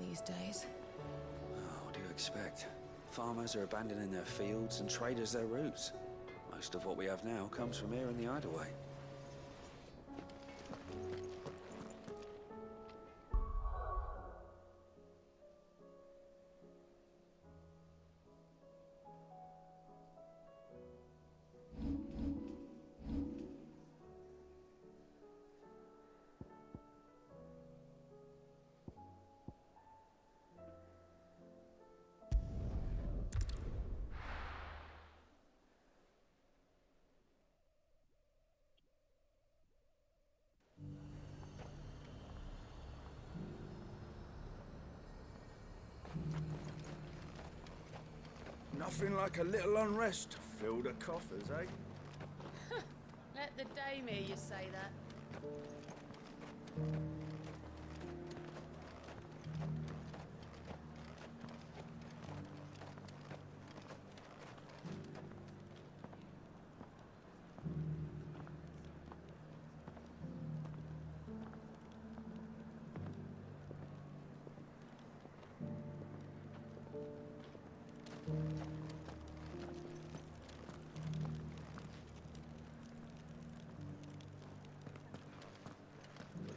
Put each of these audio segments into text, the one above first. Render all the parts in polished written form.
these days. Oh, what do you expect? Farmers are abandoning their fields and traders their roots. Most of what we have now comes from here in the Hideaway. Nothing like a little unrest to fill the coffers, eh? Let the dame hear you say that.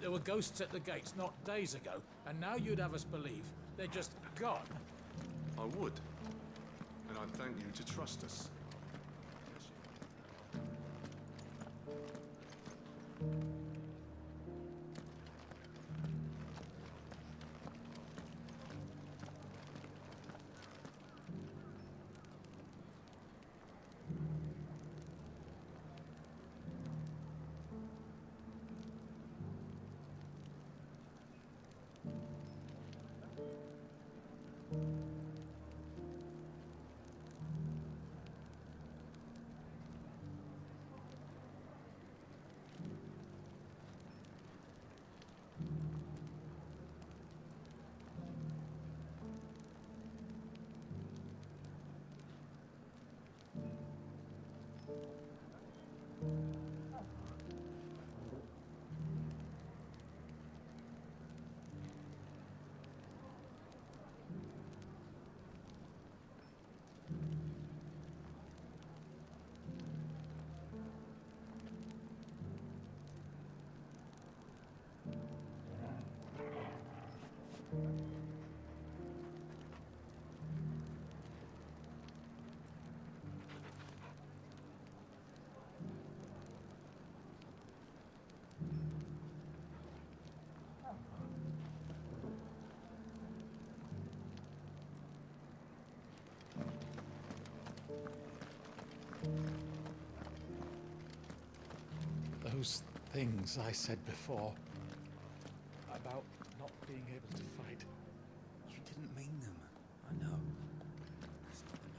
There were ghosts at the gates not days ago, and now you'd have us believe they're just gone. I would. And I'd thank you to trust us. Those things I said before about not being able to fight. You didn't mean them. I know. That's not the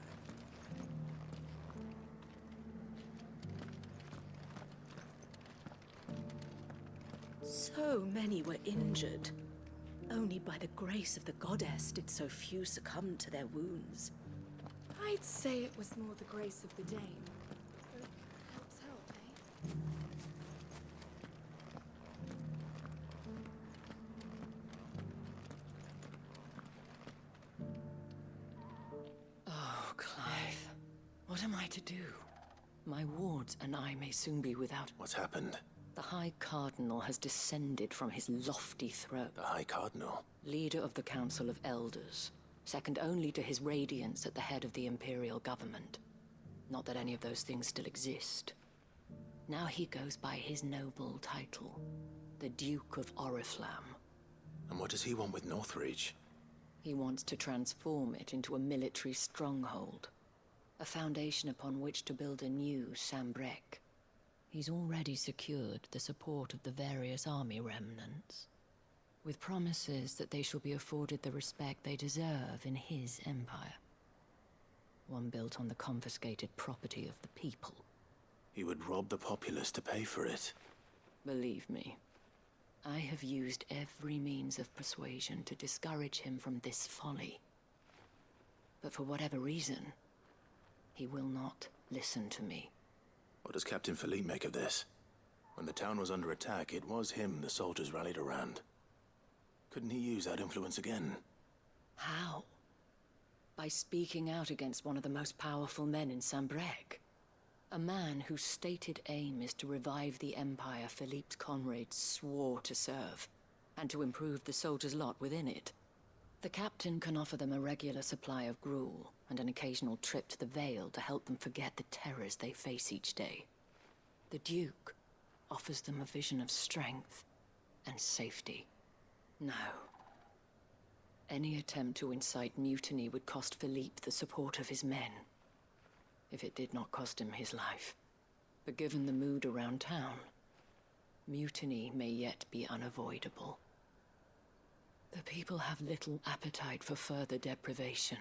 man. So many were injured. Only by the grace of the goddess did so few succumb to their wounds. I'd say it was more the grace of the dame. But helps help, eh? Oh, Clive. What am I to do? My wards and I may soon be without... What's happened? The High Cardinal has descended from his lofty throne. The High Cardinal? Leader of the Council of Elders. Second only to his Radiance at the head of the Imperial government. Not that any of those things still exist. Now he goes by his noble title. The Duke of Oriflamme. And what does he want with Northreach? He wants to transform it into a military stronghold. A foundation upon which to build a new Sambrec. He's already secured the support of the various army remnants, with promises that they shall be afforded the respect they deserve in his empire. One built on the confiscated property of the people. He would rob the populace to pay for it. Believe me, I have used every means of persuasion to discourage him from this folly. But for whatever reason, he will not listen to me. What does Captain Philippe make of this? When the town was under attack, it was him the soldiers rallied around. Couldn't he use that influence again? How? By speaking out against one of the most powerful men in Sambrec. A man whose stated aim is to revive the empire Philippe's comrades swore to serve, and to improve the soldiers' lot within it. The captain can offer them a regular supply of gruel, and an occasional trip to the Vale to help them forget the terrors they face each day. The Duke offers them a vision of strength and safety. No. Any attempt to incite mutiny would cost Philippe the support of his men, if it did not cost him his life. But given the mood around town, mutiny may yet be unavoidable. The people have little appetite for further deprivation,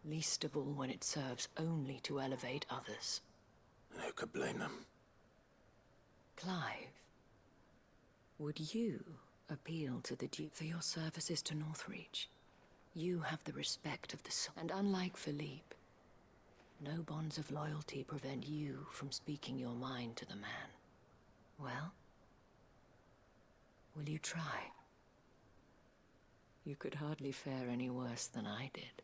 least of all when it serves only to elevate others. And who could blame them? Clive, would you appeal to the Duke for your services to Northreach? You have the respect of the and unlike Philippe, no bonds of loyalty prevent you from speaking your mind to the man. Well, will you try? You could hardly fare any worse than I did.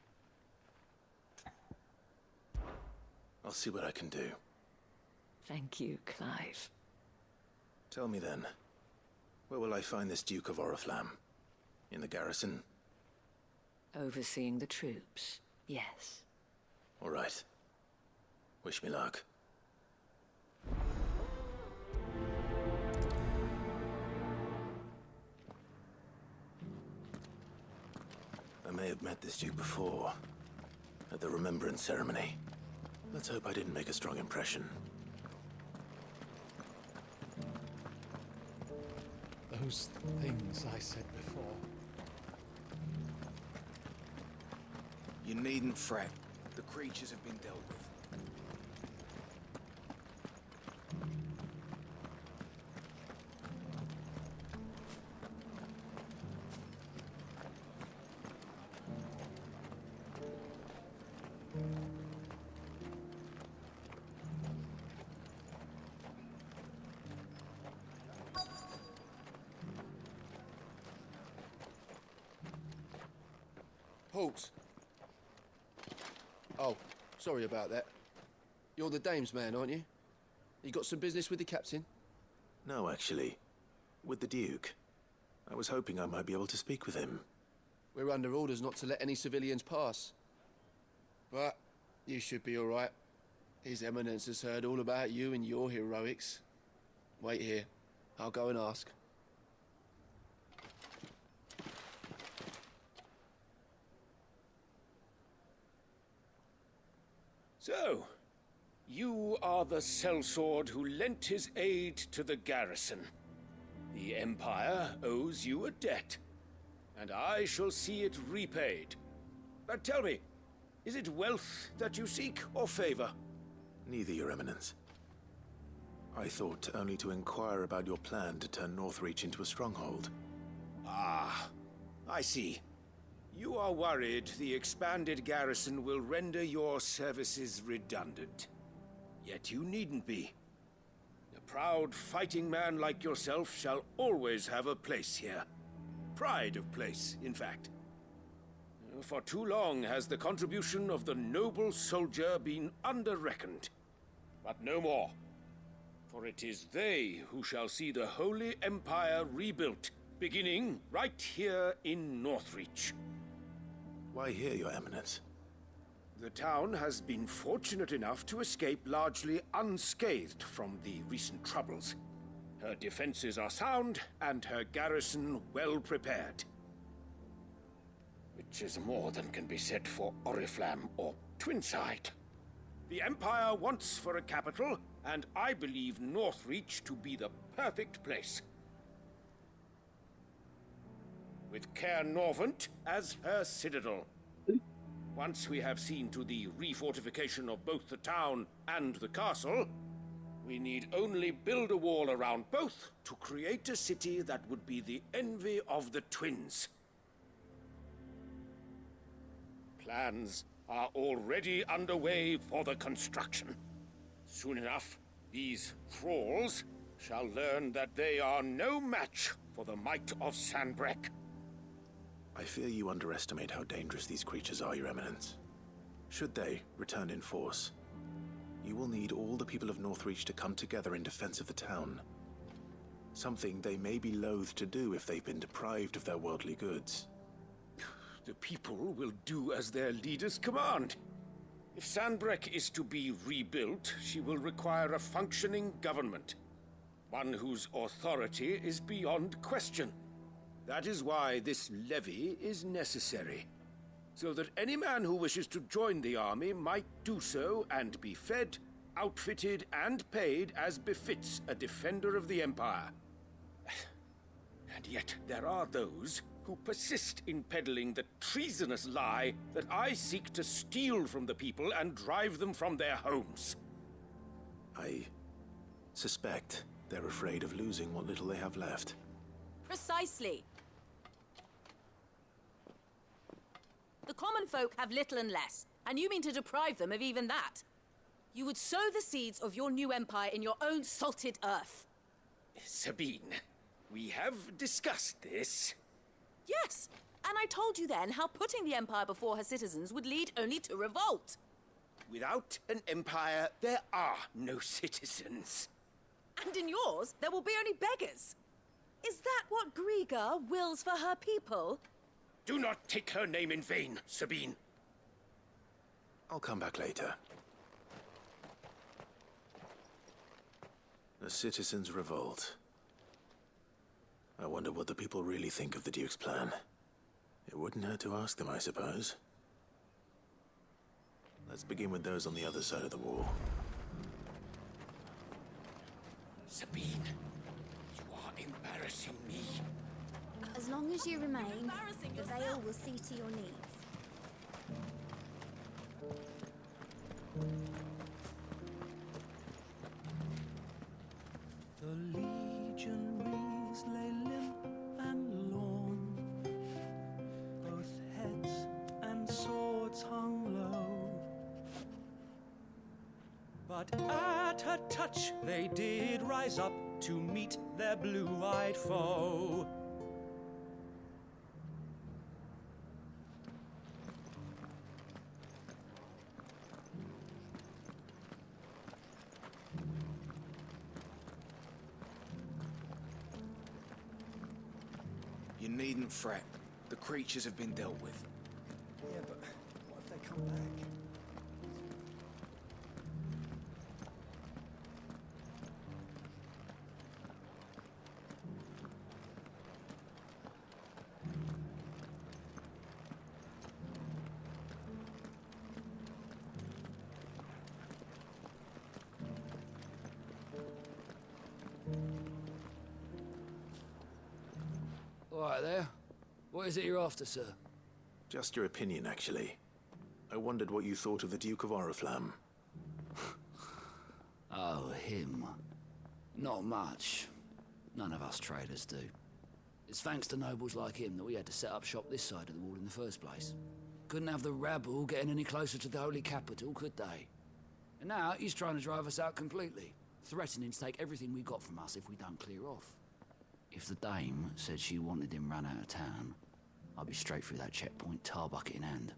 I'll see what I can do. Thank you, Clive. Tell me then, where will I find this Duke of Oriflamme? In the garrison? Overseeing the troops, yes. All right. Wish me luck. I may have met this Duke before, at the Remembrance Ceremony. Let's hope I didn't make a strong impression. Those things I said before. You needn't fret. The creatures have been dealt with. Halt! Oh, sorry about that. You're the dame's man, aren't you? You got some business with the captain? No, actually. With the Duke. I was hoping I might be able to speak with him. We're under orders not to let any civilians pass. But you should be all right. His Eminence has heard all about you and your heroics. Wait here. I'll go and ask. So, you are the sellsword who lent his aid to the garrison. The Empire owes you a debt, and I shall see it repaid. But tell me, is it wealth that you seek, or favor? Neither, Your Eminence. I thought only to inquire about your plan to turn Northreach into a stronghold. Ah, I see. You are worried the expanded garrison will render your services redundant. Yet you needn't be. A proud fighting man like yourself shall always have a place here. Pride of place, in fact. For too long has the contribution of the noble soldier been under-reckoned. But no more. For it is they who shall see the Holy Empire rebuilt, beginning right here in Northreach. Why here, Your Eminence? The town has been fortunate enough to escape largely unscathed from the recent troubles. Her defenses are sound, and her garrison well prepared. Which is more than can be said for Oriflamme or Twinside. The Empire wants for a capital, and I believe Northreach to be the perfect place. With Caer Norvent as her citadel. Once we have seen to the refortification of both the town and the castle, we need only build a wall around both to create a city that would be the envy of the twins. Plans are already underway for the construction. Soon enough, these thralls shall learn that they are no match for the might of Sanbrec. I fear you underestimate how dangerous these creatures are, Your Eminence. Should they return in force, you will need all the people of Northreach to come together in defense of the town. Something they may be loath to do if they've been deprived of their worldly goods. The people will do as their leaders command. If Sanbreque is to be rebuilt, she will require a functioning government. One whose authority is beyond question. That is why this levy is necessary. So that any man who wishes to join the army might do so and be fed, outfitted, and paid as befits a defender of the Empire. And yet there are those who persist in peddling the treasonous lie that I seek to steal from the people and drive them from their homes. I suspect they're afraid of losing what little they have left. Precisely. The common folk have little and less, and you mean to deprive them of even that. You would sow the seeds of your new empire in your own salted earth. Sabine, we have discussed this. Yes, and I told you then how putting the empire before her citizens would lead only to revolt. Without an empire, there are no citizens. And in yours, there will be only beggars. Is that what Griga wills for her people? Do not take her name in vain, Sabine. I'll come back later. The citizens revolt. I wonder what the people really think of the Duke's plan. It wouldn't hurt to ask them, I suppose. Let's begin with those on the other side of the wall. Sabine, you are embarrassing me. As long as you remain, the Veil will see to your needs. The legionaries lay limp and lorn, both heads and swords hung low. But at her touch they did rise up to meet their blue-eyed foe. You needn't fret. The creatures have been dealt with. Yeah, but what if they come back? All right there. What is it you're after, sir? Just your opinion, actually. I wondered what you thought of the Duke of Oriflamme. Oh, him. Not much. None of us traders do. It's thanks to nobles like him that we had to set up shop this side of the wall in the first place. Couldn't have the rabble getting any closer to the holy capital, could they? And now he's trying to drive us out completely, threatening to take everything we got from us if we don't clear off. If the dame said she wanted him run out of town, I'd be straight through that checkpoint, tar bucket in hand.